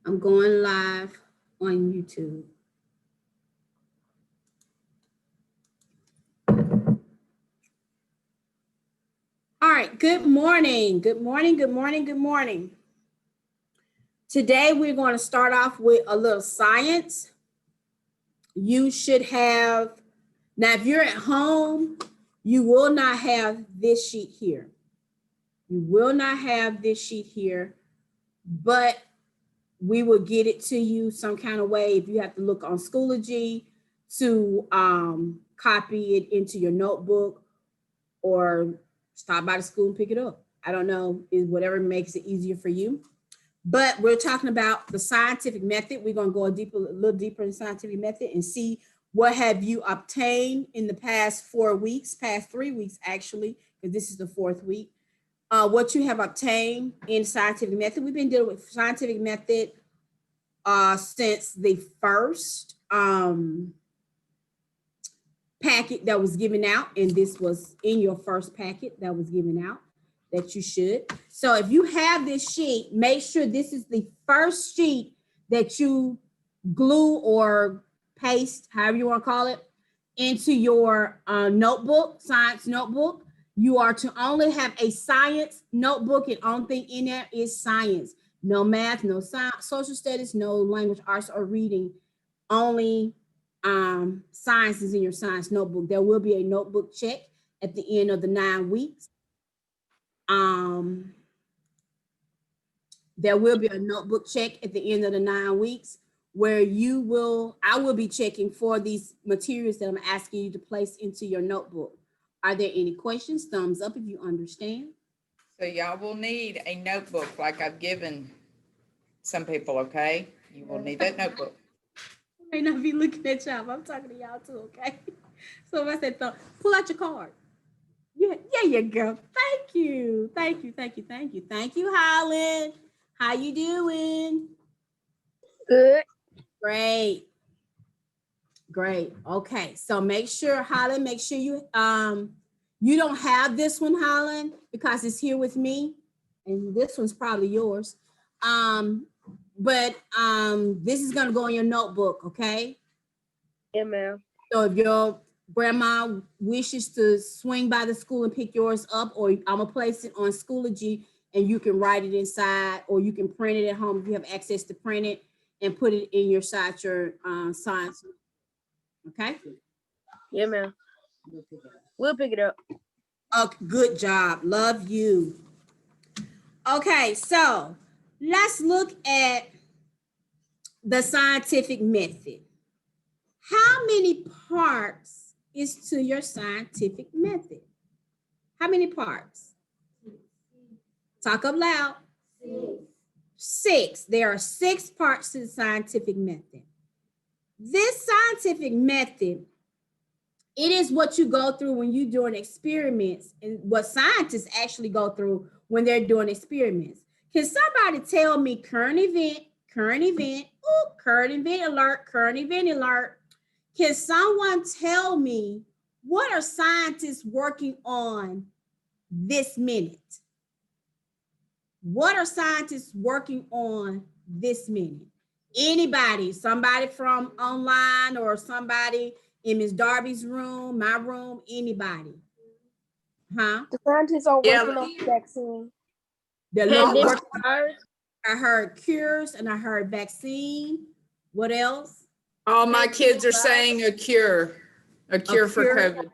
I'm going live on YouTube. All right, good morning. Good morning, good morning, good morning. Today we're going to start off with a little science. You should have, now if you're at home, you will not have this sheet here. You will not have this sheet here, but we will get it to you some kind of way. If you have to look on Schoology to copy it into your notebook or stop by the school and pick it up. I don't know, is whatever makes it easier for you. But we're talking about the scientific method. We're going to go a little deeper in the scientific method and see what have you obtained in the past 4 weeks, past 3 weeks actually, because this is the 4th week. What you have obtained in scientific method. We've been dealing with scientific method since the first packet that was given out, and this was in your first packet that was given out that you should. So if you have this sheet, make sure this is the first sheet that you glue or paste, however you want to call it, into your notebook, science notebook. You are to only have a science notebook, and only thing in there is science. No math, no science, social studies, no language arts or reading. Only science is in your science notebook. There will be a notebook check at the end of the 9 weeks. There will be a notebook check at the end of the 9 weeks where I will be checking for these materials that I'm asking you to place into your notebook. Are there any questions? Thumbs up if you understand. So y'all will need a notebook like I've given some people, okay? You will need that notebook. I may not be looking at y'all, I'm talking to y'all too, okay? So if I said pull out your card. Yeah, you go. Thank you. Thank you. Thank you. Thank you. Thank you, Holland. How you doing? Good. Great. Great. Okay. So make sure, Holland, make sure you don't have this one, Holland, because it's here with me. And this one's probably yours. But this is gonna go in your notebook, okay? Yeah, ma'am. So if your grandma wishes to swing by the school and pick yours up, or I'm gonna place it on Schoology and you can write it inside, or you can print it at home if you have access to print it and put it in your science. Okay. Yeah, ma'am. We'll pick it up. Okay, good job. Love you. Okay, so let's look at the scientific method. How many parts is to your scientific method? How many parts? Talk up loud. 6. There are 6 parts to the scientific method. This scientific method, it is what you go through when you're doing experiments, and what scientists actually go through when they're doing experiments. Can somebody tell me current event, current event alert, current event alert? Can someone tell me what are scientists working on this minute? What are scientists working on this minute? Anybody, somebody from online or somebody in Ms. Darby's room, my room, anybody? Huh? The scientists are working on the vaccine. I heard cures and I heard vaccine. What else? All my kids are saying a cure for COVID.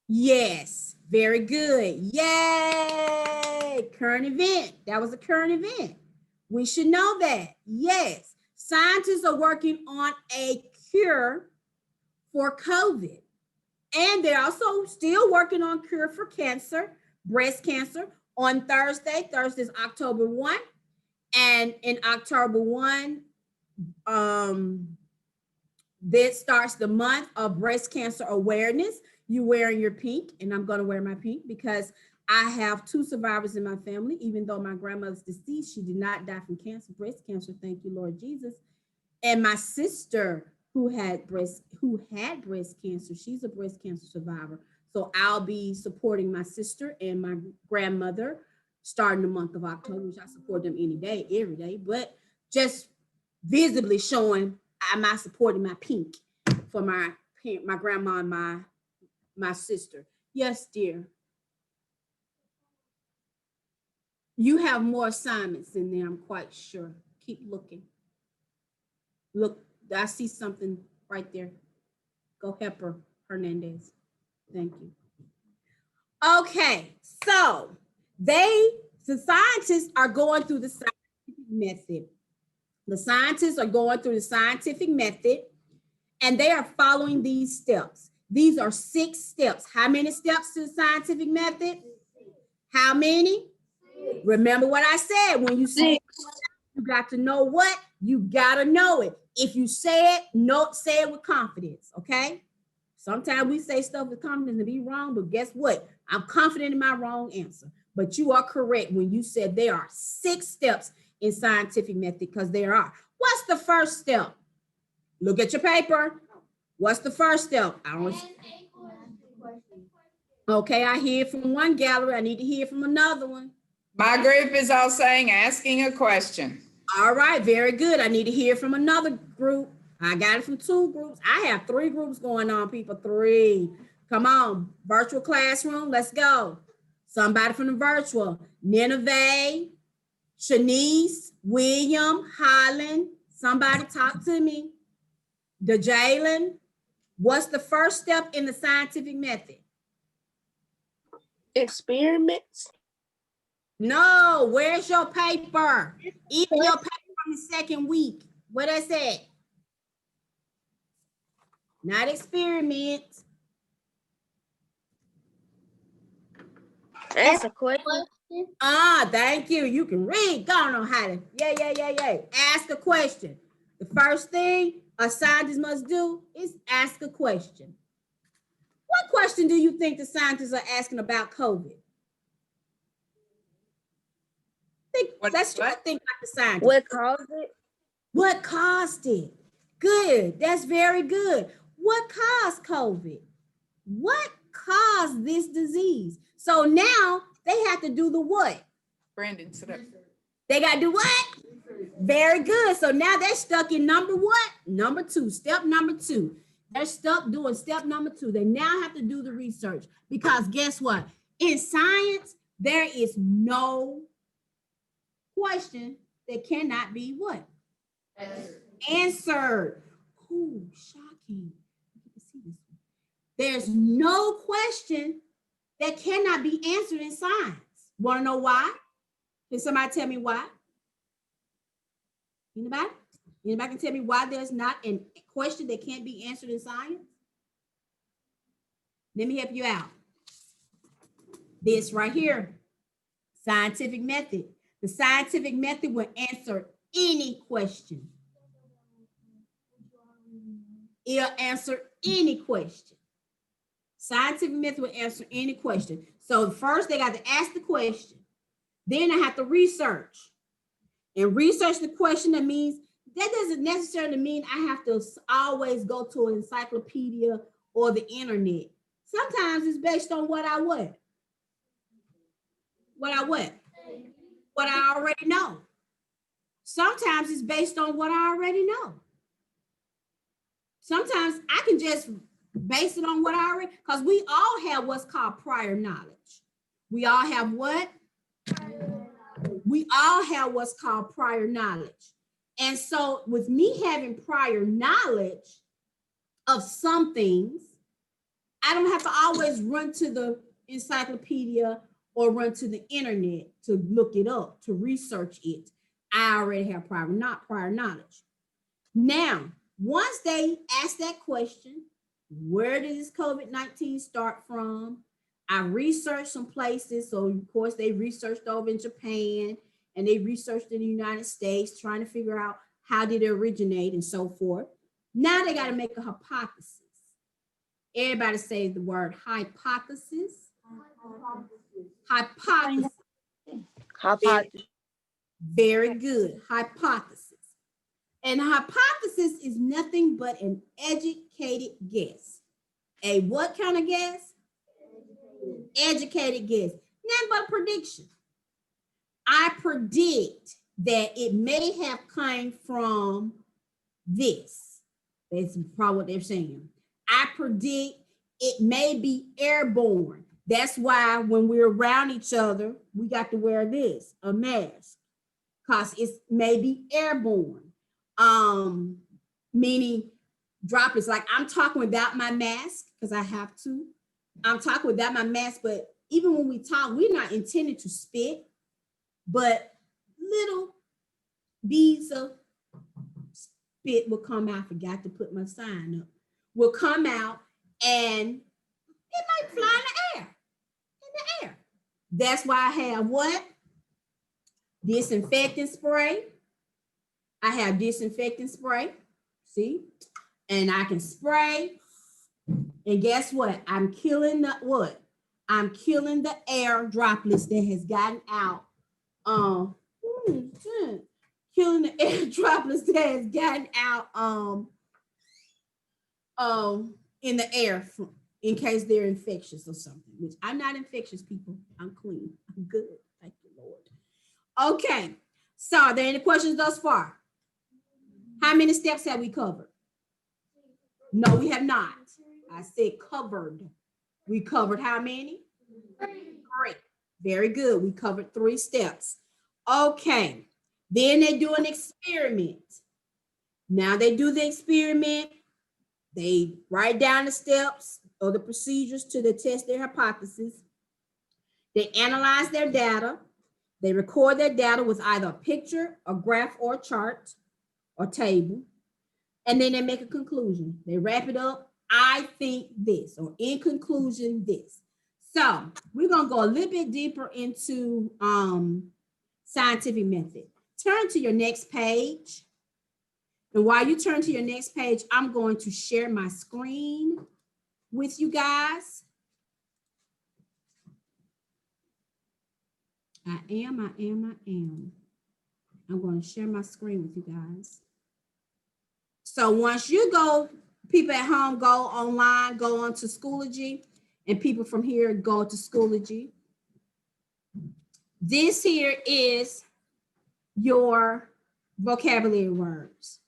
Yes, very good. Yay! Current event. That was a current event. We should know that. Yes, scientists are working on a cure for COVID. And they're also still working on cure for cancer, breast cancer. On Thursday is October 1. And in October 1, this starts the month of breast cancer awareness. You wearing your pink, and I'm going to wear my pink because I have 2 survivors in my family. Even though my grandmother's deceased, she did not die from cancer, breast cancer. Thank you, Lord Jesus. And my sister who had breast cancer, she's a breast cancer survivor. So I'll be supporting my sister and my grandmother starting the month of October, which I support them any day, every day. But just visibly showing am I supporting my pink for my my grandma and my sister. Yes, dear. You have more assignments in there, I'm quite sure. Keep looking. Look, I see something right there. Go help her, Hernandez. Thank you. Okay, so the scientists are going through the scientific method. The scientists are going through the scientific method and they are following these steps. These are 6 steps. How many steps to the scientific method? How many? Remember what I said, when you say you got to know what? You got to know it. If you say it, say it with confidence, okay? Sometimes we say stuff with confidence and be wrong, but guess what? I'm confident in my wrong answer. But you are correct when you said there are 6 steps in scientific method, because there are. What's the first step? Look at your paper. What's the first step? Okay, I hear from one gallery. I need to hear from another one. My group is all saying asking a question. All right, very good. I need to hear from another group. I got it from 2 groups. I have 3 groups going on, people. 3. Come on, virtual classroom, let's go. Somebody from the virtual. Nineveh, Shanice, William, Holland. Somebody talk to me. DeJalen, what's the first step in the scientific method? Experiments. No, where's your paper? Even your paper from the 2nd week. What I said? Not experiments. Ask a question. Thank you. You can read. Go on, Holly. Yeah. Ask a question. The first thing a scientist must do is ask a question. What question do you think the scientists are asking about COVID? Let's try to think like the scientists. What caused it? What caused it? Good. That's very good. What caused COVID? What caused this disease? So now they have to do the what? Brandon, sit up. They got to do what? Very good. So now they're stuck in number what? Number 2. Step number 2. They're stuck doing step number 2. They now have to do the research, because guess what? In science, there is no question that cannot be what? Answered. Ooh, shocking. There's no question that cannot be answered in science. Want to know why? Can somebody tell me why? Anybody? Anybody can tell me why there's not a question that can't be answered in science? Let me help you out. This right here, scientific method. The scientific method will answer any question. It'll answer any question. Scientific method will answer any question. So first they got to ask the question. Then I have to research. And research the question, that means, that doesn't necessarily mean I have to always go to an encyclopedia or the internet. Sometimes it's based on what I what? What I already know. Sometimes it's based on what I already know. Sometimes I can just base it on what I already, because we all have what's called prior knowledge. We all have what? We all have what's called prior knowledge. And so with me having prior knowledge of some things, I don't have to always run to the encyclopedia or run to the internet to look it up, to research it. I already have prior knowledge. Now, once they ask that question, where did this COVID-19 start from? I researched some places. So of course they researched over in Japan and they researched in the United States, trying to figure out how did it originate and so forth. Now they got to make a hypothesis. Everybody say the word hypothesis. Hypothesis. Hypothesis. Very good. Hypothesis. And hypothesis is nothing but an educated guess. A what kind of guess? Educated guess. Nothing but a prediction. I predict that it may have come from this. That's probably what they're saying. I predict it may be airborne. That's why when we're around each other, we got to wear this, a mask, because it's maybe airborne. Meaning droplets. Like I'm talking without my mask because I have to. I'm talking without my mask, but even when we talk, we're not intended to spit, but little beads of spit will come out. I forgot to put my sign up. Will come out and it might fly in the air. In the air. That's why I have what? Disinfectant spray. I have disinfectant spray. See? And I can spray. And guess what? I'm killing the what? I'm killing the air droplets that has gotten out. Killing the air droplets that has gotten out in the air in case they're infectious or something, which I'm not infectious, people. I'm clean. I'm good. Thank you, Lord. Okay. So are there any questions thus far? How many steps have we covered? No, we have not. I said covered. We covered how many? 3. Very good. We covered 3 steps. Okay. Then they do an experiment. Now they do the experiment. They write down the steps or the procedures to test their hypothesis. They analyze their data. They record their data with either a picture, a graph, or a chart or table. And then they make a conclusion. They wrap it up. I think this, or in conclusion, this. So we're going to go a little bit deeper into scientific method. Turn to your next page. And while you turn to your next page, I'm going to share my screen with you guys. I am. I'm going to share my screen with you guys. So once you go, people at home go online, go on to Schoology, and people from here go to Schoology. This here is your vocabulary words.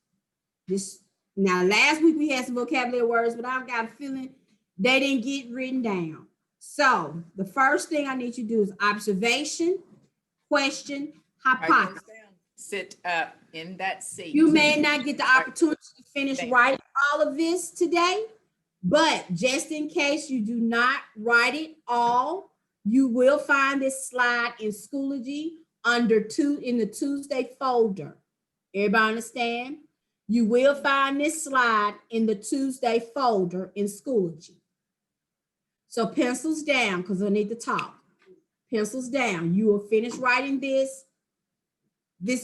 This now last week we had some vocabulary words, but I've got a feeling they didn't get written down. So the first thing I need you to do is observation, question, hypothesis. Sit up in that seat. You may not get the opportunity to finish writing all of this today, but just in case you do not write it all, you will find this slide in Schoology in the Tuesday folder. Everybody understand? You will find this slide in the Tuesday folder in Schoology. So pencils down, because I need to talk. Pencils down. You will finish writing this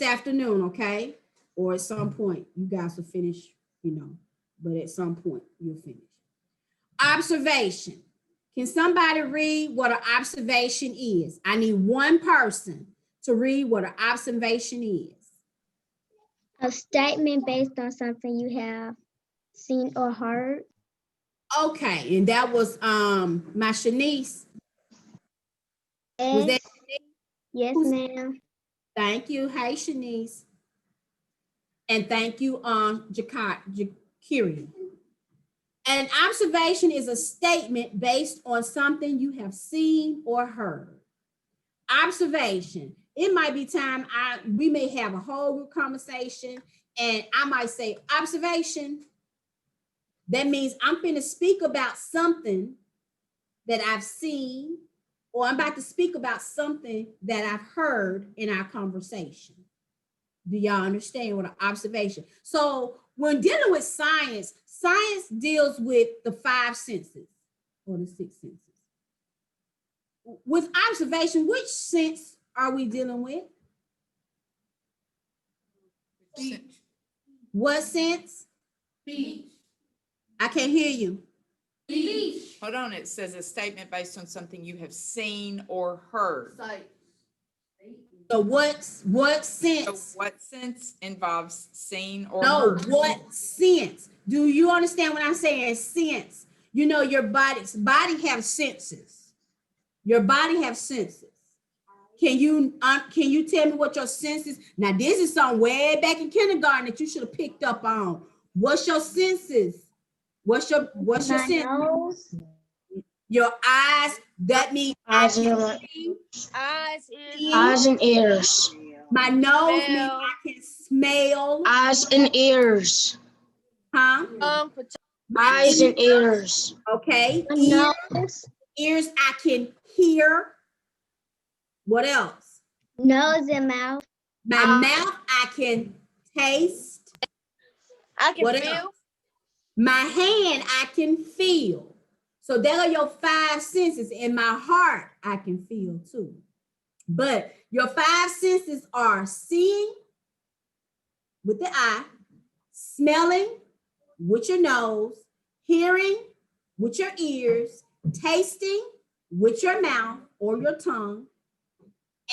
afternoon, okay? Or at some point, you guys will finish, but at some point you'll finish. Observation. Can somebody read what an observation is? I need one person to read what an observation is. A statement based on something you have seen or heard. Okay, and that was my Shanice. Was that? Yes, ma'am. Thank you. Hey, Shanice. And thank you, Jakiri. An observation is a statement based on something you have seen or heard. Observation. It might be time we may have a whole group conversation and I might say observation. That means I'm going to speak about something that I've seen, or I'm about to speak about something that I've heard in our conversation. Do y'all understand what an observation? So when dealing with science, science deals with the 5 senses or the 6 senses. With observation, which sense are we dealing with? Speech. What sense? Speech. I can't hear you. Speech. Hold on, it says a statement based on something you have seen or heard. Sight. So what sense? So what sense involves seen or No, heard? what sense? Do you understand what I'm saying? Sense. Your body have senses. Your body have senses. Can you tell me what your senses? Now, this is something way back in kindergarten that you should have picked up on. What's your senses? What's your My sense? nose, Your eyes. That means I Eyes can and see. Eyes, ears, See? eyes and ears. My nose means Smell. I can smell. Eyes and ears. Huh? for My Eyes and ears. okay. my Ears. nose, Ears. I can hear. What else? nose and mouth, My mouth. I can taste. I can What feel. else? My hand, I can feel. So there are your 5 senses. In my heart, I can feel too. But your 5 senses are seeing with the eye, smelling with your nose, hearing with your ears, tasting with your mouth or your tongue,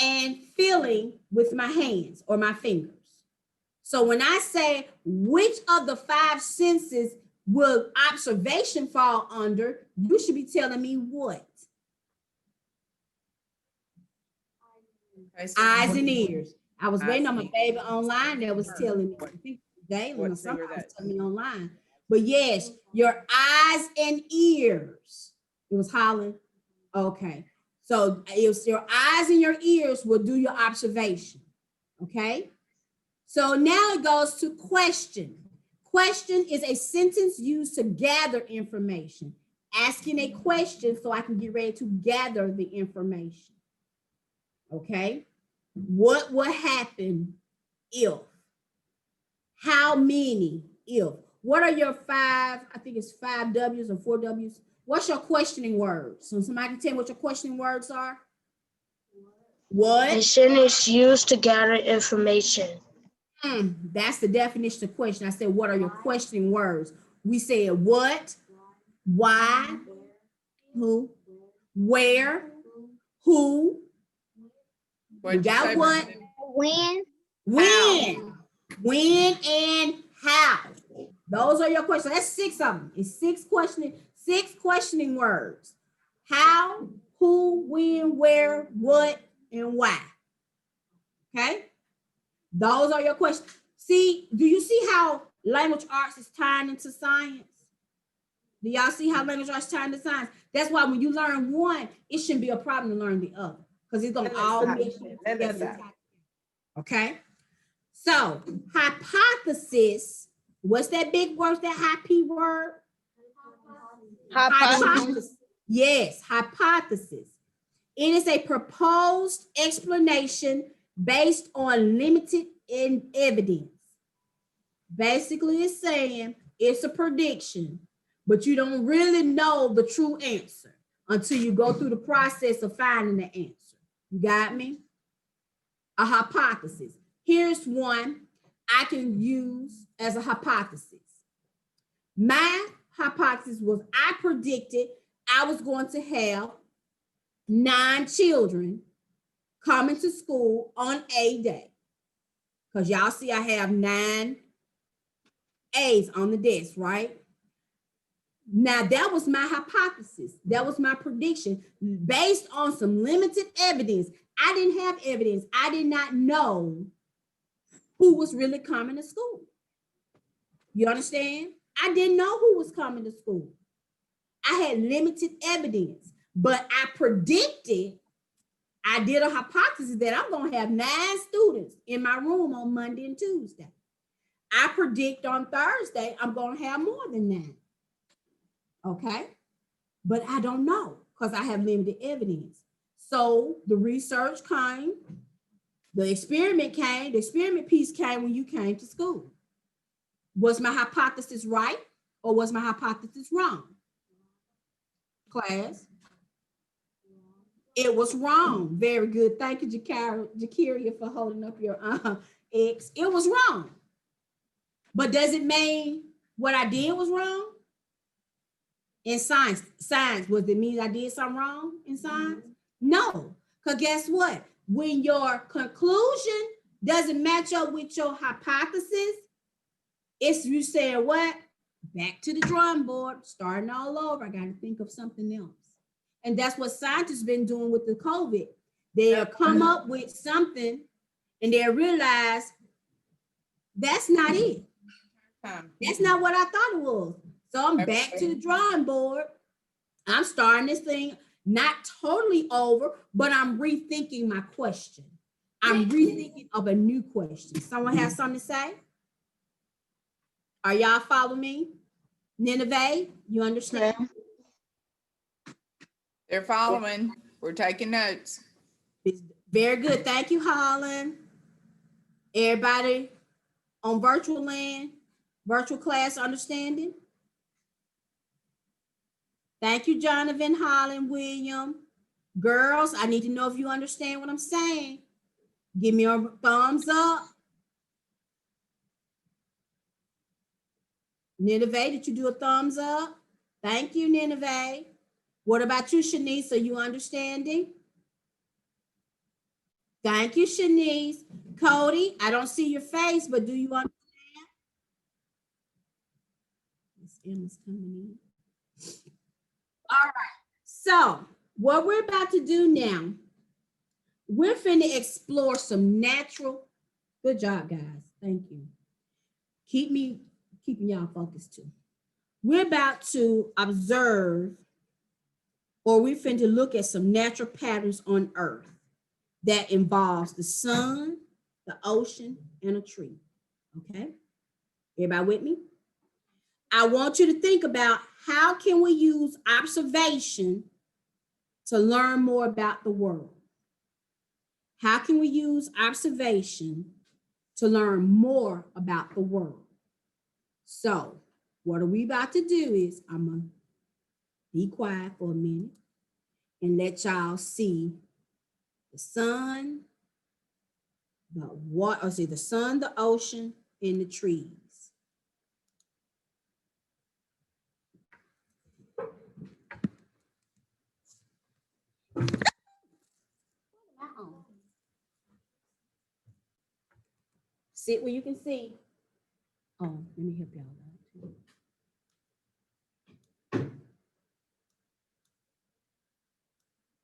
and feeling with my hands or my fingers. So when I say which of the 5 senses will observation fall under, you should be telling me what? Okay, so Eyes what- and ears. I was waiting on my Eyes and baby online that was telling me. I think Galen or What finger somebody was that? telling me online. But yes, your eyes and ears. It was Holland. Okay. So it was your eyes and your ears will do your observation. Okay. So now it goes to question. Question is a sentence used to gather information. Asking a question so I can get ready to gather the information. Okay. What will happen if? How many if? What are your 5, I think it's 5 W's or 4 W's. What's your questioning words? So somebody can tell me what your questioning words are? A What? sentence used to gather information. That's the definition of question. I said, what are your questioning words? We said what, why, who, where, who, What'd you got say, what? Brandon? when, when, and how. Those are your questions. That's 6 of them. It's 6 questioning words. How, who, when, where, what, and why. Okay? Those are your questions. See, do you see how language arts is tying into science? Do y'all see how language arts tying into science? That's why when you learn one, it shouldn't be a problem to learn the other because it's gonna all mix together. Okay. So hypothesis, what's that big word, that high P word? Hypothesis. Yes, hypothesis. It is a proposed explanation based on limited evidence. Basically, it's saying it's a prediction, but you don't really know the true answer until you go through the process of finding the answer. You got me? A hypothesis. Here's one I can use as a hypothesis. My hypothesis was I predicted I was going to have 9 children coming to school on a day. Because y'all see I have 9 A's on the desk, right? Now that was my hypothesis. That was my prediction based on some limited evidence. I didn't have evidence. I did not know who was really coming to school. You understand? I didn't know who was coming to school. I had limited evidence, but I predicted, I did a hypothesis that I'm going to have 9 students in my room on Monday and Tuesday. I predict on Thursday, I'm going to have more than 9. Okay. But I don't know because I have limited evidence. So the research came, the experiment came, the experiment piece came when you came to school. Was my hypothesis right or was my hypothesis wrong? Class? It was wrong. Very good. Thank you, Jakiria, for holding up your X. It was wrong. But does it mean what I did was wrong? In science, was it mean I did something wrong in science? No, because guess what? When your conclusion doesn't match up with your hypothesis, it's you saying what? Back to the drawing board, starting all over. I got to think of something else. And that's what scientists been doing with the COVID. They'll come up with something and they'll realize that's not it. That's not what I thought it was. So I'm back to the drawing board. I'm starting this thing, not totally over, but I'm rethinking my question. I'm rethinking of a new question. Someone has something to say? Are y'all following me? Nineveh, you understand? They're following. We're taking notes. Very good. Thank you, Holland. Everybody on virtual land, virtual class understanding? Thank you, Jonathan, Holland, William. Girls, I need to know if you understand what I'm saying. Give me a thumbs up. Nineveh, did you do a thumbs up? Thank you, Nineveh. What about you, Shanice? Are you understanding? Thank you, Shanice. Cody, I don't see your face, but do you understand? Miss Emma's coming in. All right. So what we're about to do now, we're finna explore some natural. Good job, guys. Thank you. Keeping y'all focused too. We're about to observe, or we're finna look at some natural patterns on Earth that involves the sun, the ocean, and a tree. Okay? Everybody with me? I want you to think about how can we use observation to learn more about the world? How can we use observation to learn more about the world? So what are we about to do is I'm gonna be quiet for a minute and let y'all see the sun, the sun, the ocean, and the trees. Sit where you can see. Oh, let me help y'all out too.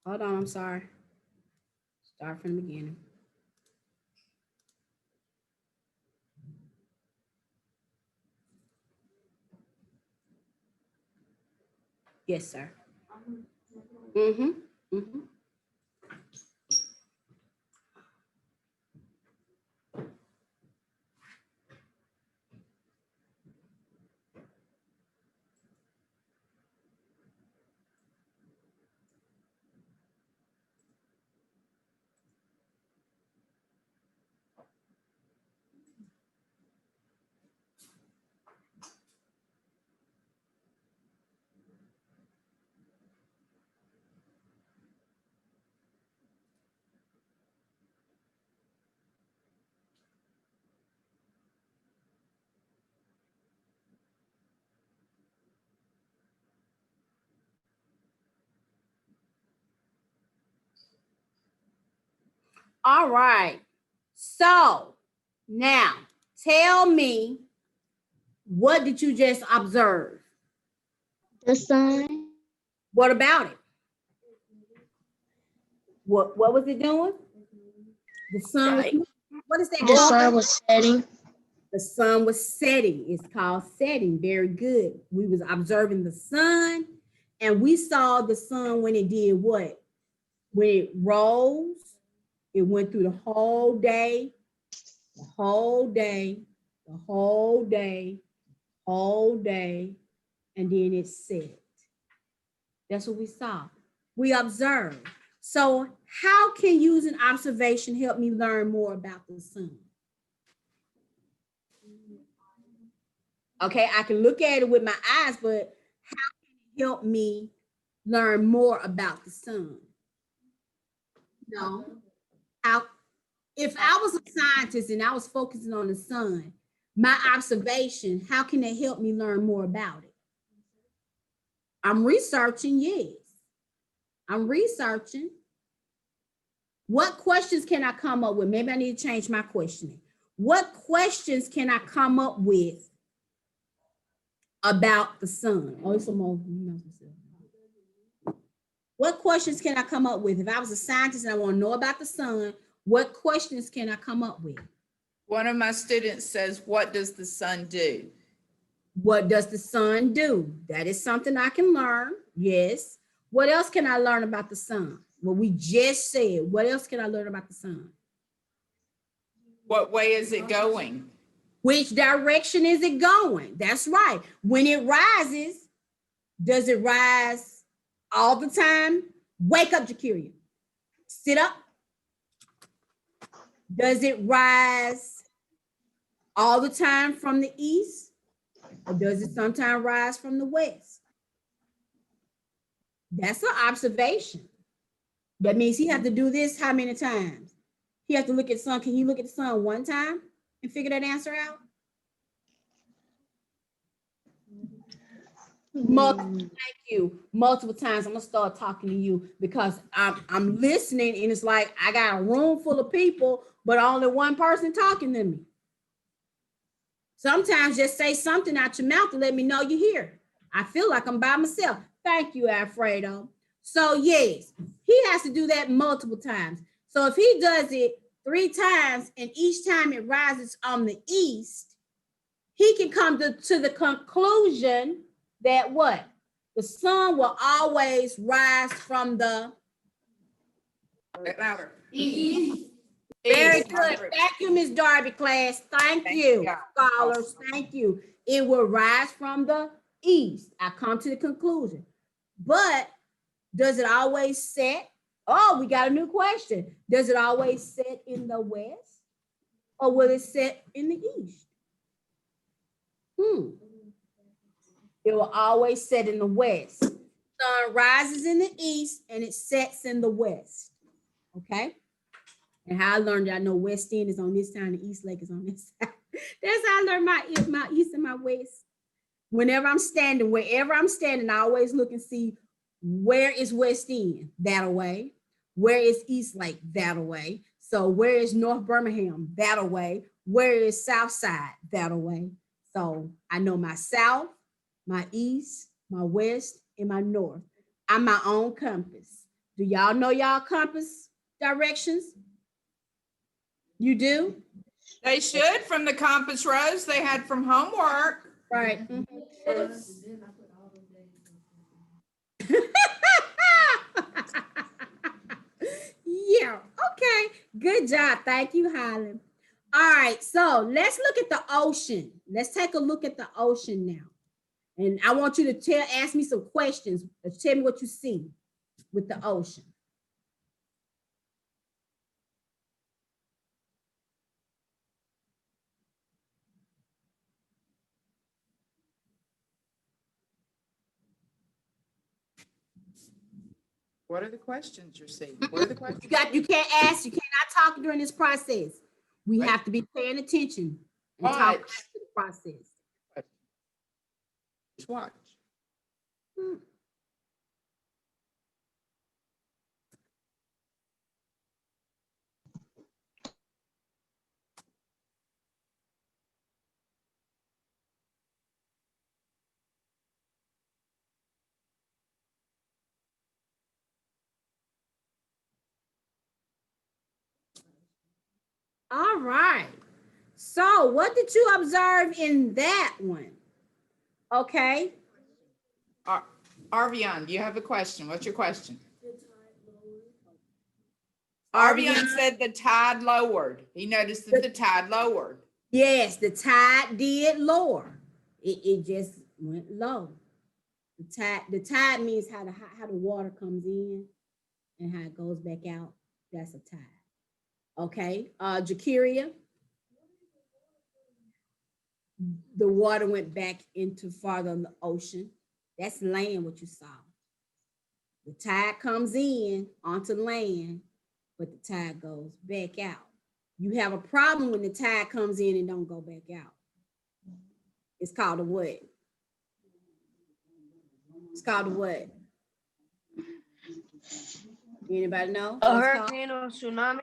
Hold on, I'm sorry. Start from the beginning. Yes, sir. Mm-hmm. Mm-hmm. All right. So now tell me, what did you just observe? The sun, What about it? What was it doing? The sun. What is that The called? sun was setting. The sun was setting. It's called setting. Very good. We was observing the sun, and we saw the sun when it did what? When it rose, it went through the whole day, the whole day, the whole day, whole day, and then it set. That's what we saw. We observed. So how can using observation help me learn more about the sun? Okay, I can look at it with my eyes, but how can it help me learn more about the sun? No. How, if I was a scientist and I was focusing on the sun, my observation, how can it help me learn more about it? I'm researching, yes. I'm researching. What questions can I come up with? Maybe I need to change my questioning. What questions can I come up with about the sun? Oh, it's a more, What questions can I come up with? If I was a scientist and I want to know about the sun, what questions can I come up with? One of my students says, what does the sun do? What does the sun do? That is something I can learn. Yes. What else can I learn about the sun? What we just said. What else can I learn about the sun? What way is it going? Which direction is it going? That's right. When it rises, does it rise all the time? Wake up, Jakiria. Sit up. Does it rise all the time from the east? Or does it sometimes rise from the west? That's an observation. That means he has to do this how many times? He has to look at the sun. Can he look at the sun one time and figure that answer out? Thank you. Multiple times. I'm gonna start talking to you because I'm listening, and it's like I got a room full of people, but only one person talking to me. Sometimes just say something out your mouth to let me know you're here. I feel like I'm by myself. Thank you, Alfredo. So yes, he has to do that multiple times. So if he does it 3 times and each time it rises on the east, he can come to the conclusion that what? The sun will always rise from the Louder. East. very East. good. Thank you, Miss Darby class. Thank Thank you, you. scholars. Thank you. It will rise from the east. I come to the conclusion. But does it always set? Oh, we got a new question. Does it always set in the west? Or will it set in the east? It will always set in the west. Sun rises in the east and it sets in the west. Okay? And how I learned that I know West End is on this side and the East Lake is on this side. That's how I learned my east and my west. Whenever I'm standing, wherever I'm standing, I always look and see where is West End? That away. Where is East Lake? That away. So where is North Birmingham? That away. Where is South Side? That away. So I know my south, my east, my west, and my north. I'm my own compass. Do y'all know y'all compass directions? You do? They should from the compass rose they had from homework. Right. Yeah, okay. Good job. Thank you, Highland. All right, so let's look at the ocean. Let's take a look at the ocean now. And I want you to ask me some questions. Tell me what you see with the ocean. What are the questions you're seeing? What are the questions? You can't ask, you cannot talk during this process. We Right. have to be paying attention and Watch. talk to the process. Just watch. All right. So what did you observe in that one? Okay. Arvion, do you have a question? What's your question? Arvion? Arvion said the tide lowered. He noticed that the tide lowered. Yes, the tide did lower. It just went low. The tide means how the water comes in and how it goes back out. That's a tide. Okay. Jakiria. The water went back into farther in the ocean. That's land, what you saw. The tide comes in onto land, but the tide goes back out. You have a problem when the tide comes in and don't go back out. It's called a what? It's called a what? Anybody know? A hurricane or tsunami?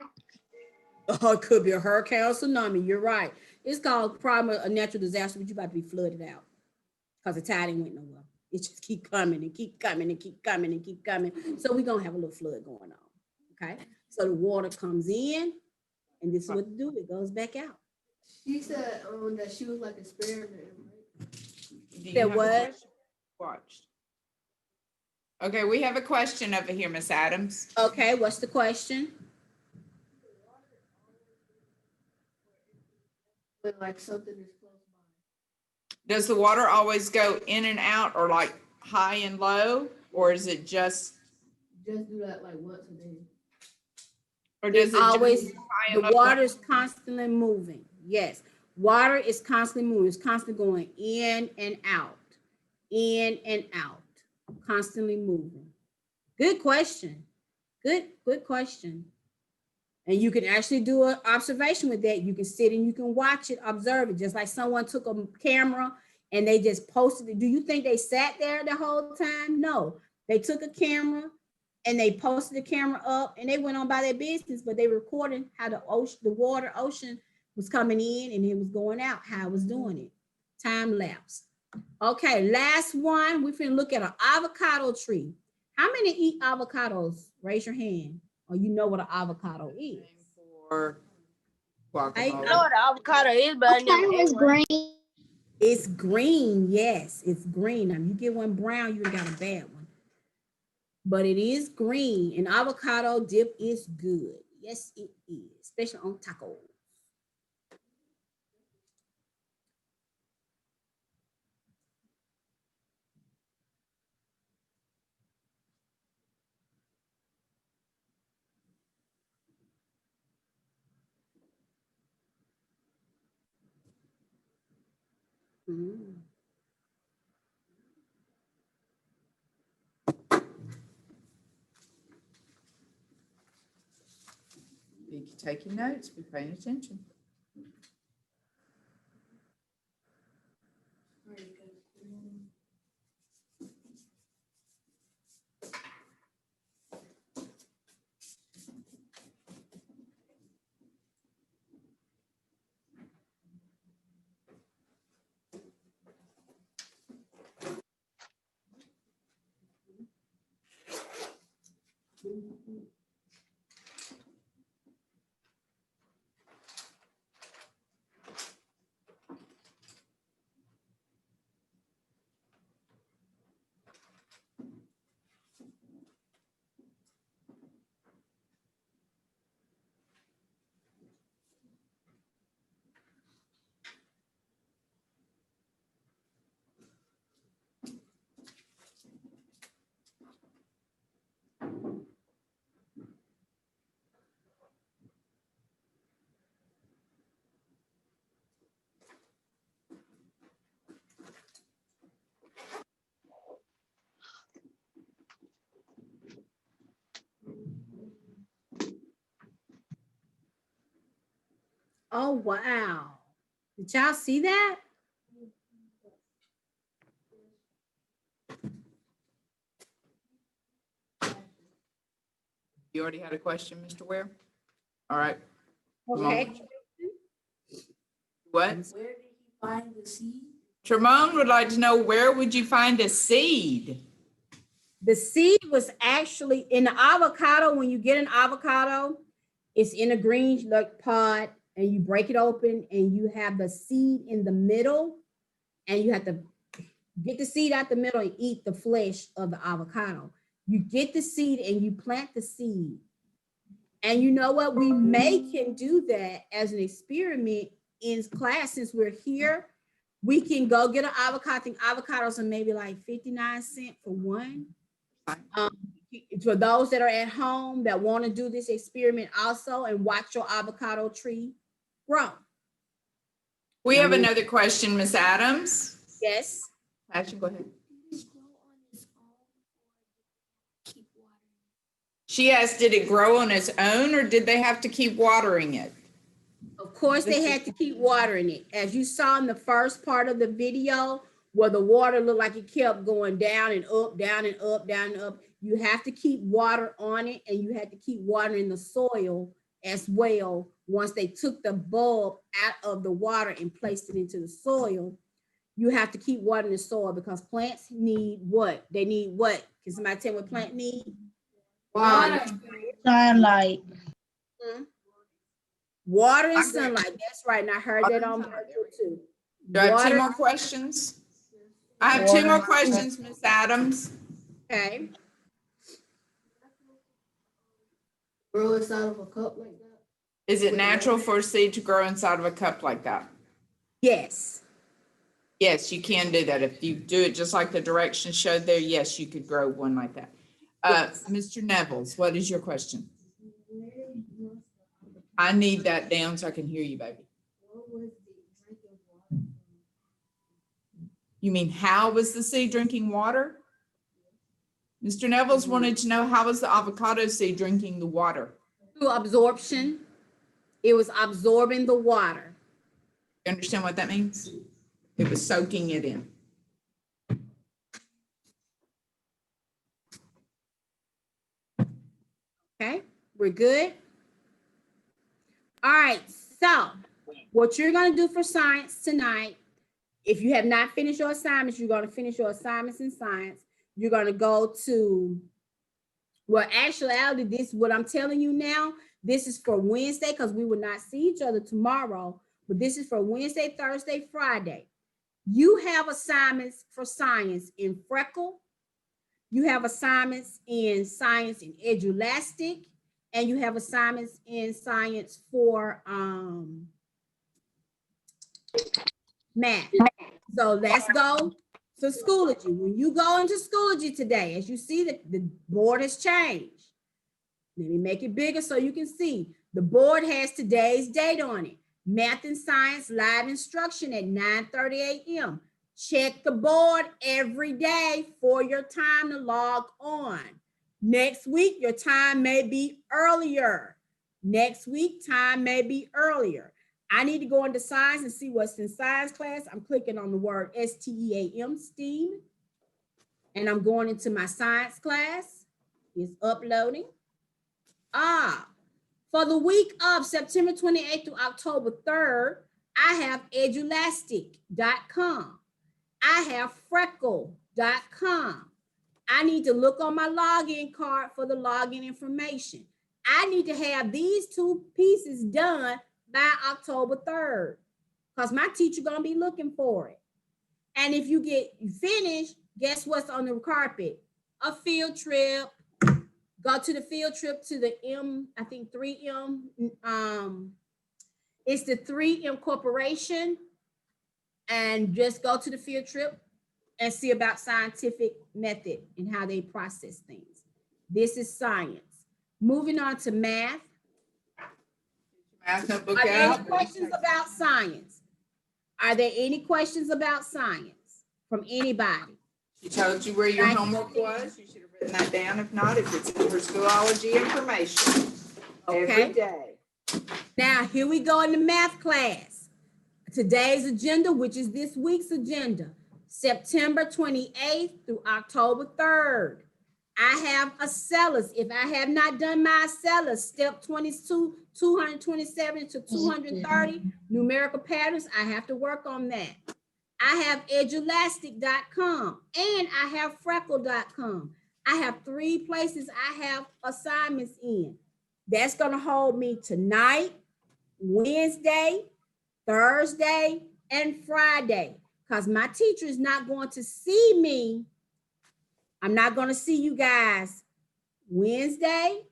Oh, it could be a hurricane or tsunami. You're right. It's called problem a natural disaster, but you about to be flooded out because the tide ain't went nowhere. It just keep coming and keep coming and keep coming and keep coming. So we're gonna have a little flood going on. Okay. So the water comes in, and this is what to do. It goes back out. She said that she was like experimenting, right? Do you There have a what? question? Watched. Okay, we have a question over here, Miss Adams. Okay, what's the question? When like something is close by. Does the water always go in and out or like high and low? Or is it just, Just do that like once a day. or does It's it just always, go high the and low? water is constantly moving. Yes, water is constantly moving. It's constantly going in and out, constantly moving. Good question. Good question. And you can actually do an observation with that. You can sit and you can watch it, observe it, just like someone took a camera and they just posted it. Do you think they sat there the whole time? No, they took a camera and they posted the camera up and they went on by their business, but they recorded how the ocean was coming in and it was going out, how it was doing it. Time lapse. Okay, last one. We're finna look at an avocado tree. How many eat avocados? Raise your hand. Or you know what an avocado is. For guacamole. I know what avocado is, but I I thought never it ate was one. green. It's green. Yes, it's green. Now, you get one brown, you got a bad one. But it is green. And avocado dip is good. Yes, it is, especially on tacos. Mm. Be taking notes, be paying attention. Oh, wow. Did y'all see that? You already had a question, Mr. Ware? All right. Okay. What? Where did he find the seed? Tremont would like to know, where would you find a seed? The seed was actually in the avocado. When you get an avocado, it's in a green like pod and you break it open and you have the seed in the middle and you have to get the seed out the middle and eat the flesh of the avocado. You get the seed and you plant the seed. And you know what? We can do that as an experiment in class. Since we're here, we can go get an avocado. I think avocados are maybe like 59 cents for one. For those that are at home that want to do this experiment also and watch your avocado tree grow. We have another question, Miss Adams. Yes. Passion, go ahead. She asked, did it grow on its own or did they have to keep watering it? Of course, they had to keep watering it. As you saw in the first part of the video, where the water looked like it kept going down and up, down and up, down and up. You have to keep water on it and you had to keep watering the soil as well. Once they took the bulb out of the water and placed it into the soil, you have to keep watering the soil because plants need what? They need what? Can somebody tell me what plant need? Water. Sunlight. Water and I agree. sunlight. That's right. And I heard Water that and on sunlight. virtual too. Do I have two Water- more questions? I have two more questions, Miss Adams. Okay. Grow inside of a cup like that. Is it natural for a seed to grow inside of a cup like that? Yes. Yes, you can do that. If you do it just like the directions showed there, yes, you could grow one like that. Mr. Nevels, what is your question? I need that down so I can hear you, baby. You mean how was the seed drinking water? Mr. Nevels wanted to know how was the avocado seed drinking the water? Through absorption. It was absorbing the water. You understand what that means? It was soaking it in. Okay, we're good. All right, so what you're gonna do for science tonight, if you have not finished your assignments, you're gonna finish your assignments in science. You're gonna go to, well, actually, this, what I'm telling you now, this is for Wednesday because we will not see each other tomorrow, but this is for Wednesday, Thursday, Friday. You have assignments for science in Freckle. You have assignments in science in Edulastic, and you have assignments in science for math. So let's go to Schoology. When you go into Schoology today, as you see that the board has changed. Let me make it bigger so you can see. The board has today's date on it. Math and Science live instruction at 9:30 a.m. Check the board every day for your time to log on. Next week, your time may be earlier. Next week, time may be earlier. I need to go into science and see what's in science class. I'm clicking on the word STEAM, STEAM, and I'm going into my science class. It's uploading. For the week of September 28th to October 3rd, I have edulastic.com. I have freckle.com. I need to look on my login card for the login information. I need to have these two pieces done by October 3rd because my teacher gonna be looking for it. And if you get finished, guess what's on the carpet? A field trip. Go to the field trip to the I think 3M. It's the 3M Corporation. And just go to the field trip and see about scientific method and how they process things. This is science. Moving on to math. Math notebook Are there any out. questions about science? Are there any questions about science from anybody? She told you where your Thank you. homework was. You should have written that down. If not, if it's in your Schoology information. Okay. Every day. Now, here we go in the math class. Today's agenda, which is this week's agenda, September 28th through October 3rd. I have Acellus. If I have not done my Acellus, step 22, 227 to 230, numerical patterns, I have to work on that. I have edulastic.com and I have freckle.com. I have 3 places I have assignments in. That's going to hold me tonight, Wednesday, Thursday, and Friday, because my teacher is not going to see me. I'm not going to see you guys Wednesday.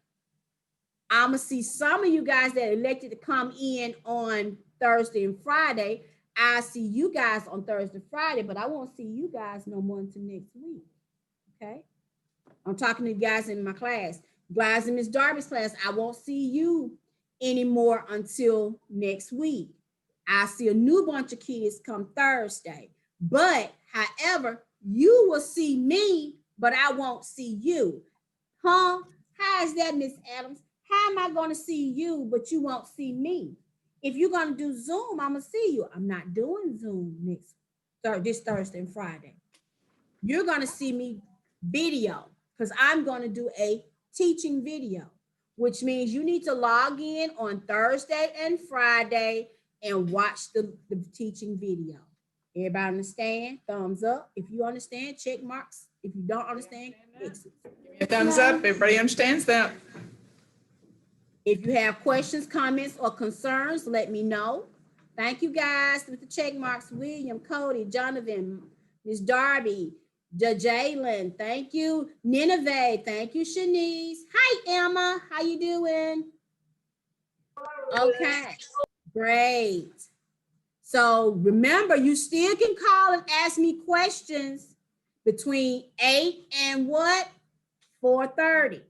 I'm going to see some of you guys that elected to come in on Thursday and Friday. I'll see you guys on Thursday, Friday, but I won't see you guys no more until next week. Okay? I'm talking to you guys in my class. Guys in Miss Darby's class, I won't see you anymore until next week. I'll see a new bunch of kids come Thursday. But however, you will see me, but I won't see you. Huh? How is that, Miss Adams? How am I going to see you, but you won't see me? If you're going to do Zoom, I'm going to see you. I'm not doing Zoom this Thursday and Friday. You're going to see me video because I'm going to do a teaching video, which means you need to log in on Thursday and Friday and watch the teaching video. Everybody understand? Thumbs up. If you understand, check marks. If you don't understand, X's. A thumbs up. Everybody understands that? If you have questions, comments, or concerns, let me know. Thank you guys with the check marks. William, Cody, Jonathan, Miss Darby, Jalen. Thank you. Nineveh. Thank you, Shanice. Hi, Emma. How you doing? Okay. Great. So remember, you still can call and ask me questions between 8 and what? 4:30.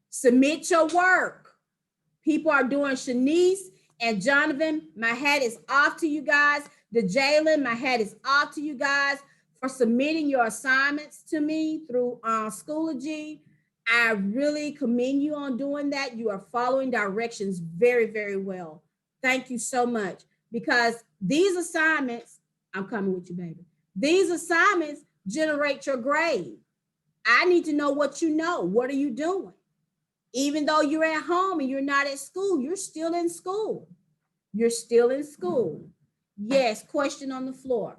Submit your work. People are doing. Shanice and Jonathan, my hat is off to you guys. The Jalen, my hat is off to you guys for submitting your assignments to me through Schoology. I really commend you on doing that. You are following directions very, very well. Thank you so much. Because these assignments, I'm coming with you, baby. These assignments generate your grade. I need to know what you know. What are you doing? Even though you're at home and you're not at school, you're still in school. You're still in school. Yes, question on the floor.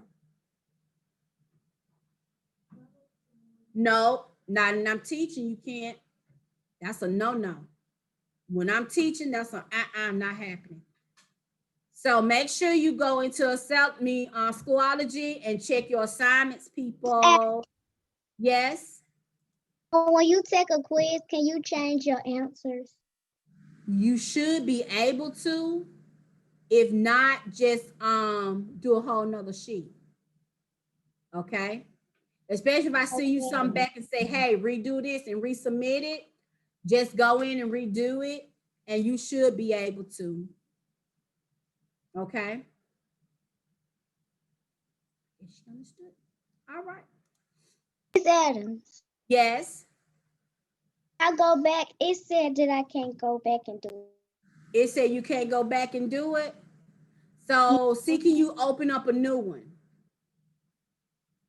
No, not when I'm teaching, you can't. That's a no-no. When I'm teaching, that's a not happening. So make sure you go into me on Schoology and check your assignments, people. Yes, When you take a quiz, can you change your answers? you should be able to. If not, just do a whole nother sheet. Okay. Especially if I see you something back and say, hey, redo this and resubmit it, just go in and redo it, and you should be able to. Okay. Is she understood? All right. Miss Adams, Yes. I go back. It said that I can't go back and do it. It said you can't go back and do it. So see, can you open up a new one?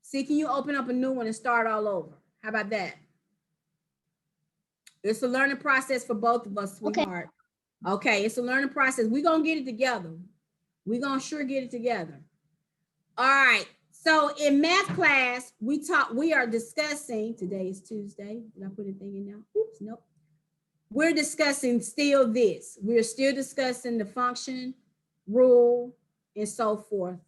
See, can you open up a new one and start all over? How about that? It's a learning process for both of us, sweetheart. Okay, it's a learning process. We're going to get it together. We're going to sure get it together. All right. So in math class, we are discussing, today is Tuesday. Did I put anything in now? Oops, nope. We're discussing still this. We're still discussing the function, rule, and so forth.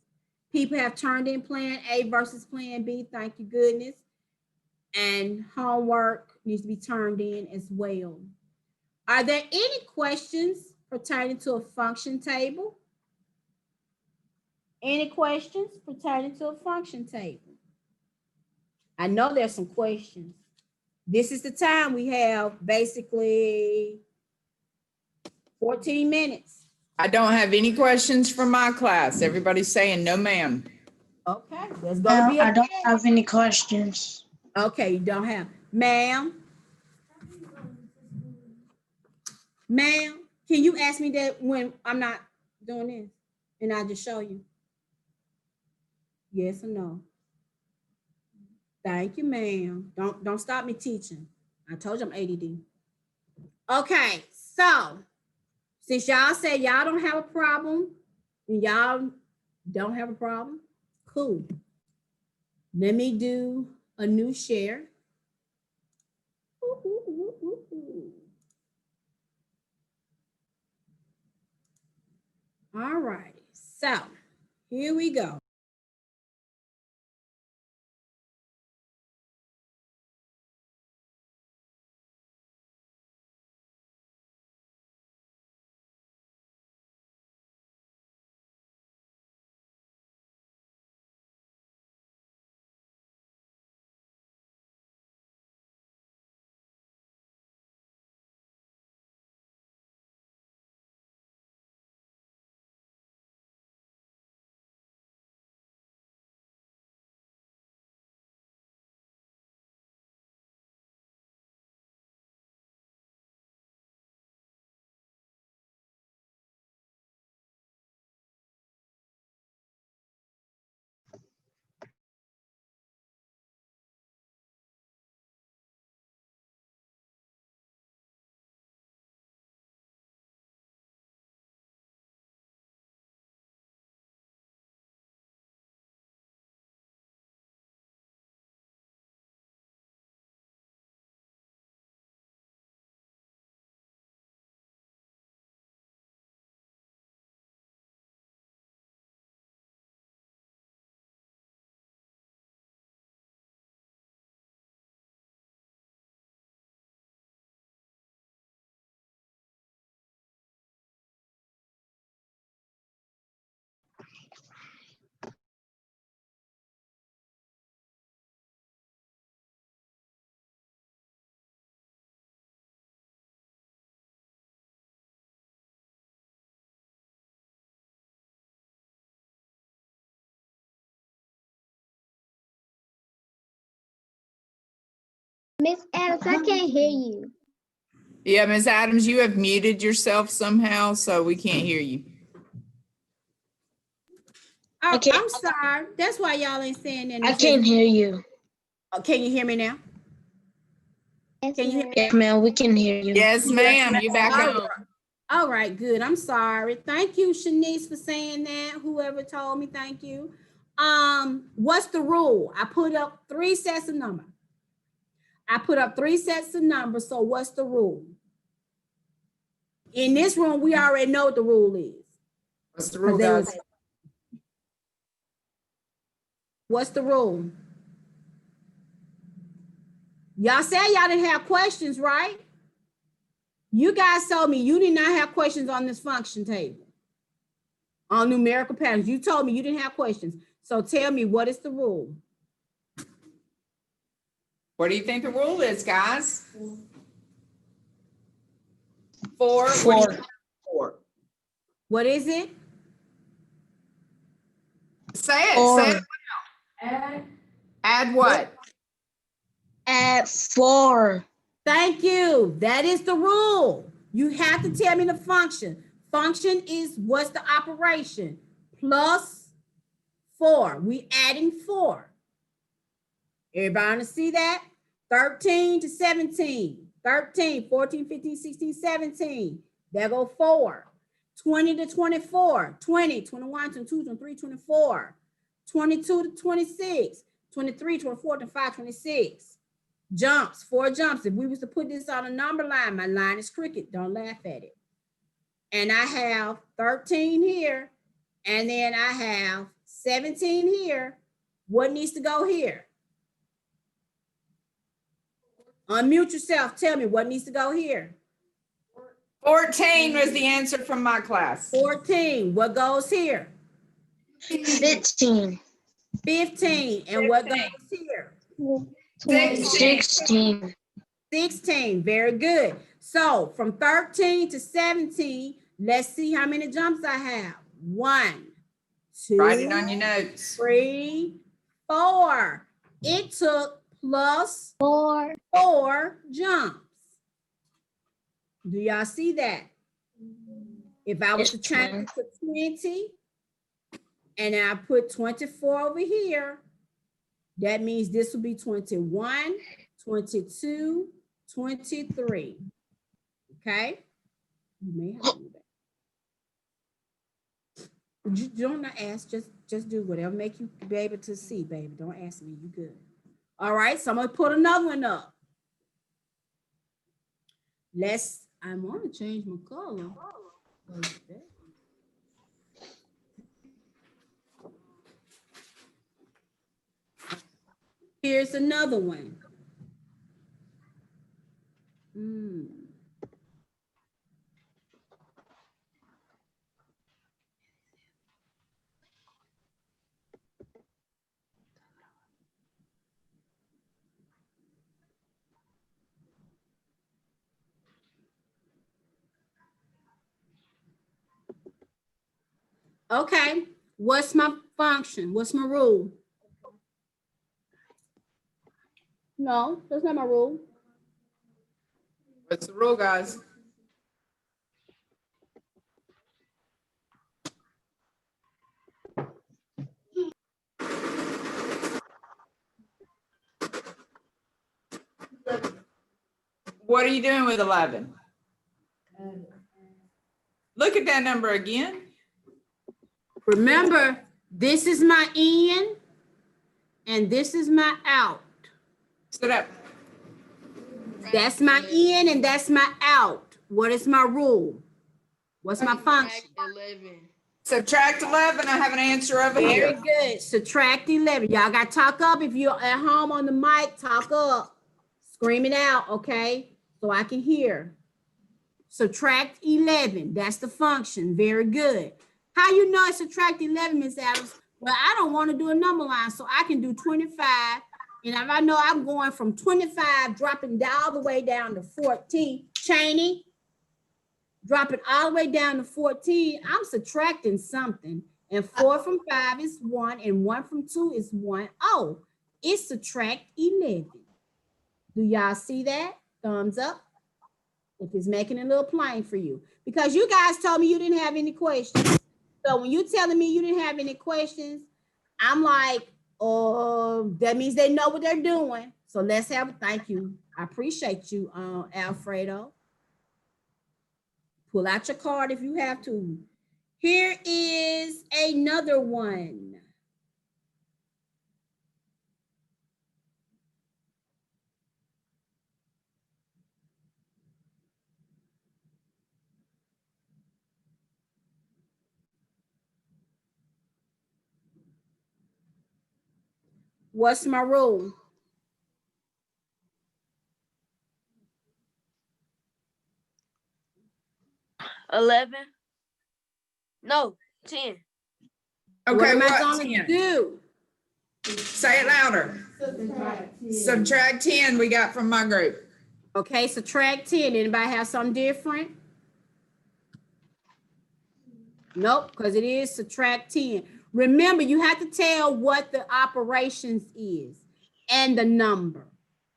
People have turned in plan A versus plan B. Thank you, goodness. And homework needs to be turned in as well. Are there any questions pertaining to a function table? Any questions pertaining to a function table? I know there's some questions. This is the time we have basically 14 minutes. I don't have any questions from my class. Everybody's saying no, ma'am. Okay, there's gonna be I a, don't have any questions. okay, you don't have, ma'am. Ma'am, can you ask me that when I'm not doing this? And I'll just show you. Yes or no? Thank you, ma'am. Don't stop me teaching. I told you I'm ADD. Okay, so since y'all said y'all don't have a problem, and y'all don't have a problem, cool. Let me do a new share. Ooh, ooh, ooh, ooh, ooh. All right, so here we go. Miss Adams, I can't hear you. Yeah, Ms. Adams, you have muted yourself somehow, so we can't hear you. Oh, Okay. I'm sorry. That's why y'all ain't saying that. I can't hear you. Oh, can you hear me now? Yes, Can you hear ma'am. Yes, ma'am, we can hear you. Yes, ma'am, you back All up. All right, good. I'm sorry. Thank you, Shanice, for saying that. Whoever told me, thank you. What's the rule? I put up 3 sets of numbers. So what's the rule? In this room, we already know what the rule is. What's the rule, They was- guys? What's the rule? Y'all said y'all didn't have questions, right? You guys told me you did not have questions on this function table. On numerical patterns. You told me you didn't have questions. So tell me, what is the rule? What do you think the rule is, guys? 4. What do you Four. think? 4. What is it? Say it, Four. say it. Add what? At 4. Thank you. That is the rule. You have to tell me the function. Function is what's the operation? Plus 4. We adding 4. Everybody want to see that? 13 to 17. 13, 14, 15, 16, 17. There go 4. 20 to 24. 20, 21, 22, 23, 24. 22 to 26. 23, 24, 25, 26. Jumps, 4 jumps. If we was to put this on a number line, my line is crooked. Don't laugh at it. And I have 13 here, and then I have 17 here. What needs to go here? Unmute yourself. Tell me what needs to go here. 14 was the answer from my class. 14. What goes here? 15. 15. And what goes here? 16. 16. Very good. So from 13 to 17, let's see how many jumps I have. 1, 2, Write it on your notes. 3, 4. It took plus 4. 4 jumps. Do y'all see that? If I was to Yes, change ma'am. it to 20 and I put 24 over here, that means this will be 21, 22, 23. Okay? You may have to do that. You don't ask, just do whatever make you be able to see, baby. Don't ask me, you good. All right, so I'm gonna put another one up. I want to change my color. Here's another one. Okay, what's my function? What's my rule? No, that's not my rule. What's the rule, guys? What are you doing with 11? Look at that number again. Remember, this is my in and this is my out. Sit up. That's my in and that's my out. What is my rule? What's my function? Subtract 11. I have an answer over Very here. good. Subtract 11. Y'all got to talk up. If you're at home on the mic, talk up. Scream it out, okay? So I can hear. Subtract 11. That's the function. Very good. How you know it's subtract 11, Miss Adams? Well, I don't want to do a number line, so I can do 25. And if I know I'm going from 25, dropping all the way down to 14, Cheney, dropping all the way down to 14, I'm subtracting something. And 4 from 5 is 1, and 1 from 2 is 1. Oh, it's subtract 11. Do y'all see that? Thumbs up. If it's making it a little plain for you. Because you guys told me you didn't have any questions. So when you telling me you didn't have any questions, I'm like, oh, that means they know what they're doing. So let's have a thank you. I appreciate you, Alfredo. Pull out your card if you have to. Here is another one. What's my rule? $11. No, 10. What Okay, am I what gonna 10? do? Say it louder. Subtract 10 we got from my group. Okay, subtract 10. Anybody have something different? Nope, because it is subtract 10. Remember, you have to tell what the operations is and the number.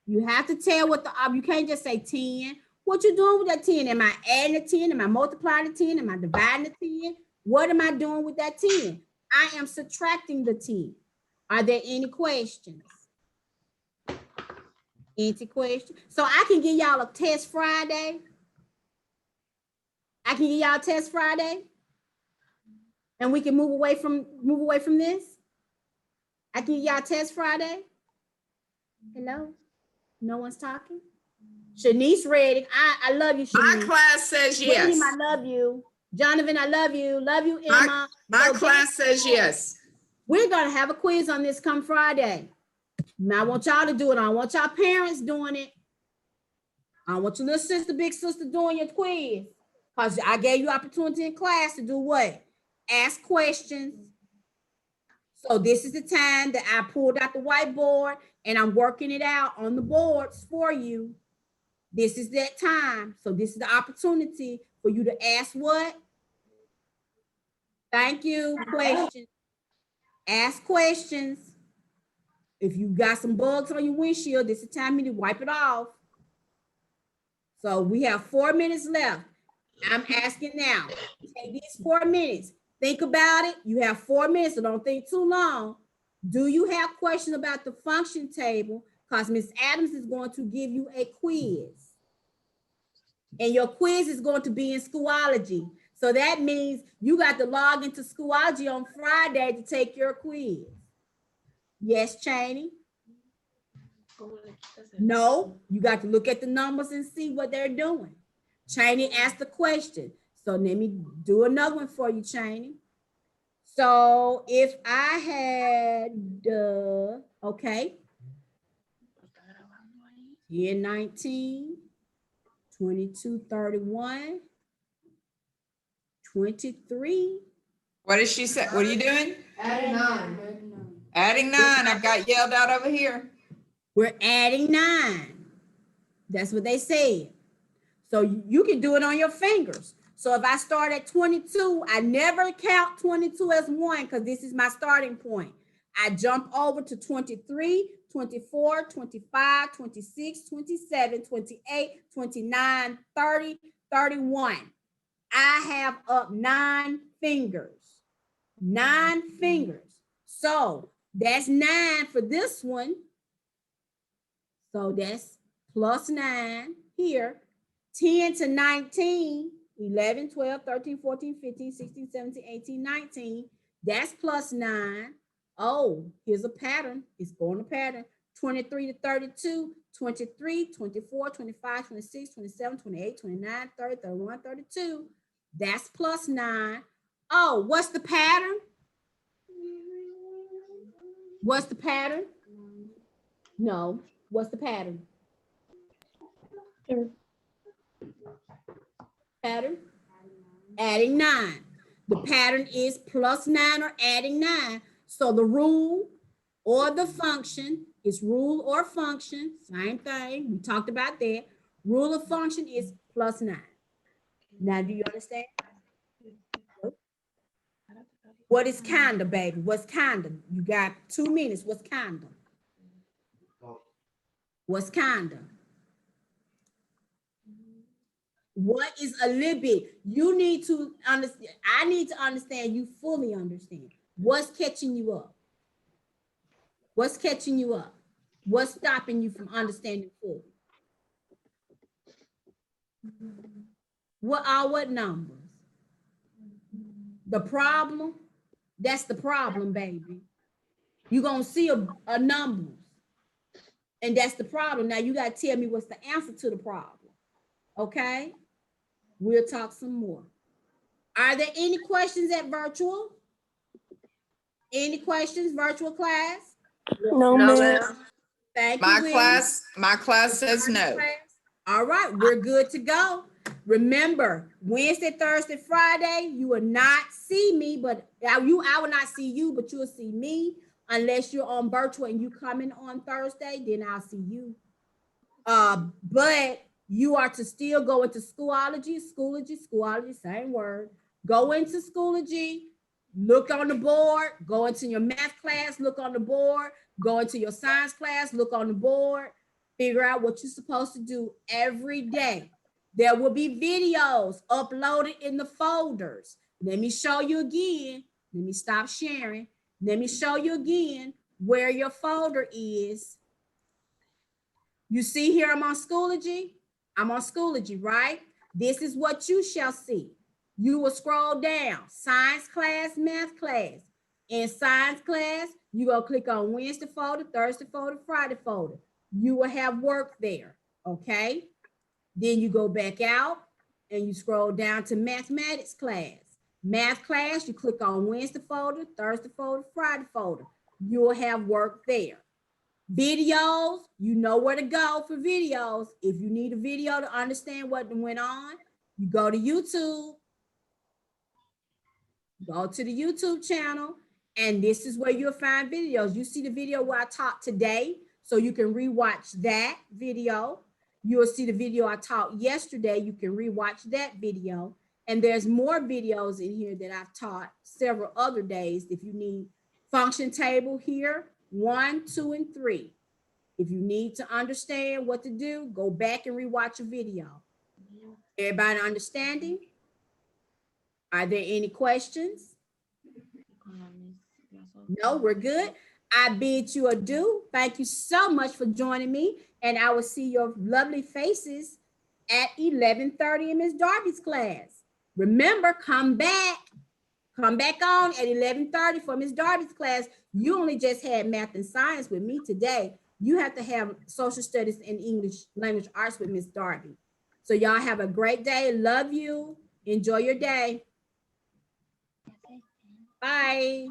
You have to tell what you can't just say 10. What you doing with that 10? Am I adding a 10? Am I multiplying the 10? Am I dividing the 10? What am I doing with that 10? I am subtracting the 10. Are there any questions? Any questions? So I can give y'all a test Friday. I can give y'all a test Friday. And we can move away from this. I can give y'all a test Friday. Hello? No one's talking? Shanice ready. I love you, My Shanice. class says William, yes. I love you. Jonathan, I love you. Love you, Emma. My Okay. class says yes. We're gonna have a quiz on this come Friday. Now I want y'all to do it. I want y'all parents doing it. I want your little sister, big sister doing your quiz. Because I gave you opportunity in class to do what? Ask questions. So this is the time that I pulled out the whiteboard and I'm working it out on the boards for you. This is that time. So this is the opportunity for you to ask what? Thank you. Questions. Ask questions. If you got some bugs on your windshield, this is the time you to wipe it off. So we have 4 minutes left. I'm asking now, take these 4 minutes. Think about it. You have 4 minutes, so don't think too long. Do you have questions about the function table? Because Ms. Adams is going to give you a quiz. And your quiz is going to be in Schoology. So that means you got to log into Schoology on Friday to take your quiz. Yes, Cheney? No, you got to look at the numbers and see what they're doing. Cheney asked the question. So let me do another one for you, Cheney. So if I had, okay, 10, 19, 22, 31, 23. What did she say? What are you doing? Adding 9. Adding 9. I've got yelled out over here. We're adding 9. That's what they said. So you can do it on your fingers. So if I start at 22, I never count 22 as 1 because this is my starting point. I jump over to 23, 24, 25, 26, 27, 28, 29, 30, 31. I have up 9 fingers. 9 fingers. So that's 9 for this one. So that's plus 9 here. 10 to 19, 11, 12, 13, 14, 15, 16, 17, 18, 19. That's plus 9. Oh, here's a pattern. It's going to pattern. 23 to 32, 23, 24, 25, 26, 27, 28, 29, 30, 31, 32. That's plus 9. Oh, what's the pattern? What's the pattern? No. What's the pattern? Pattern? Adding 9. The pattern is plus 9 or adding 9. So the rule or the function is rule or function. Same thing. We talked about that. Rule of function is plus 9. Now, do you understand? What is kinda, baby? What's kinda? You got 2 minutes. What's kinda? What's kinda? What is a little bit? You need to understand. I need to understand you fully understand. What's catching you up? What's catching you up? What's stopping you from understanding fully? What are what numbers? The problem? That's the problem, baby. You're gonna see a numbers. And that's the problem. Now you gotta tell me what's the answer to the problem. Okay? We'll talk some more. Are there any questions at virtual? Any questions, virtual class? No, No, ma'am. Thank you. William. My class says no. All right, we're good to go. Remember, Wednesday, Thursday, Friday, you will not see me, but I will not see you, but you'll see me unless you're on virtual and you come in on Thursday, then I'll see you. But you are to still go into Schoology, same word. Go into Schoology, look on the board, go into your math class, look on the board, go into your science class, look on the board, figure out what you're supposed to do every day. There will be videos uploaded in the folders. Let me show you again. Let me stop sharing. Let me show you again where your folder is. You see here, I'm on Schoology. I'm on Schoology, right? This is what you shall see. You will scroll down, science class, math class. In science class, you go click on Wednesday folder, Thursday folder, Friday folder. You will have work there, okay? Then you go back out and you scroll down to mathematics class. Math class, you click on Wednesday folder, Thursday folder, Friday folder. You will have work there. Videos, you know where to go for videos. If you need a video to understand what went on, you go to YouTube. Go to the YouTube channel, and this is where you'll find videos. You see the video where I taught today, so you can rewatch that video. You'll see the video I taught yesterday. You can rewatch that video. And there's more videos in here that I've taught several other days. If you need function table here, 1, 2, and 3. If you need to understand what to do, go back and rewatch a video. Everybody understanding? Are there any questions? No, we're good. I bid you adieu. Thank you so much for joining me. And I will see your lovely faces at 11:30 in Miss Darby's class. Remember, come back on at 11:30 for Miss Darby's class. You only just had math and science with me today. You have to have social studies and English language arts with Miss Darby. So y'all have a great day. Love you. Enjoy your day. Bye.